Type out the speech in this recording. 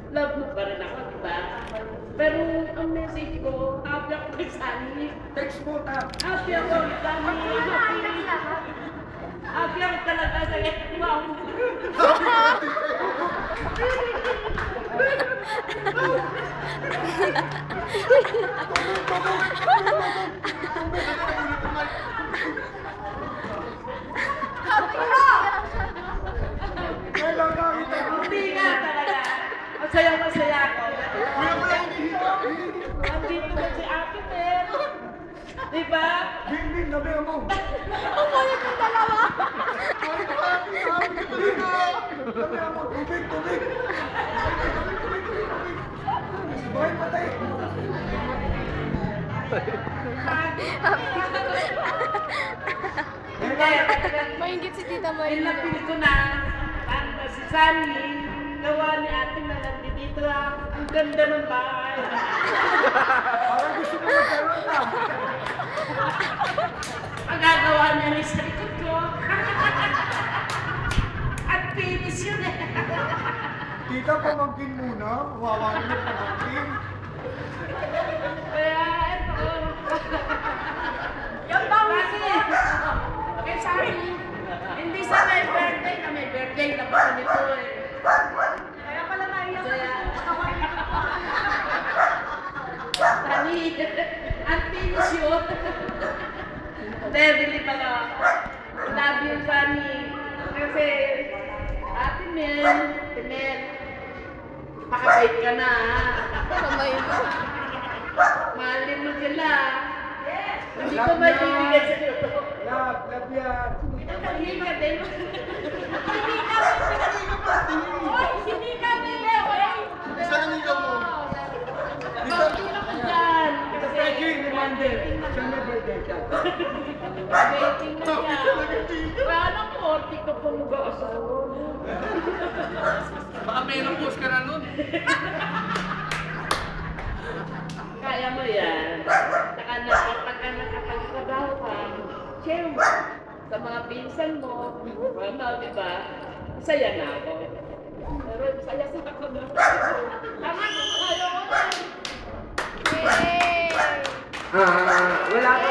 Love mo pa rin ako, di ba? Pero ang message ko, happy ako kay Sunny. Text mo, tap. Happy ako kay Sunny. Happy ako talaga sa wow. Hindi nga talaga. Masaya ako. Andito na si Ate Mel. Diba? Bing, nabi mo. Umulit yung dalawa. Nabi mo, tubig. Bakit patay? Maingit si Tita Maria. Inapil ko na si Sunny, gawa ni Ate Mel, dito lang. Ang ganda ng bahay. Parang gusto mo magkaroon na. Ang gagawa niya ni sa likod ko. At finish yun eh. Tita, pamangkin muna. Wawa naman pamangkin. Kaya ito. Yung bawis eh. Kaya sabi, hindi sa may birthday na may birthday na pa nito eh. Kaya pala naiyak. Sunny, ang finish yun. Really pala. Love you, Sunny. Kasi, Ate Mel, pakabait ka na ha. Kamay mo. Mahalin mo sila. Hindi ko maibibigay sa iyo. Love yan. Hindi ka din. Hindi ka din. Isa lang ikaw mo. Pagkila ko dyan. Ito Peggy, reminder. Siya may birthday siya. Waiting na niya. Kaya ko, di ka pa mag-aasawa. Baka may post ka na nun. Kaya mo yan. Saka pagka nakapagtrabaho ka, share mo sa mga pinsan mo. Ano, di ba? Masaya na ako. Pero masaya sa ako na. Tama ko, ayaw ko na. Yay! Wala ka.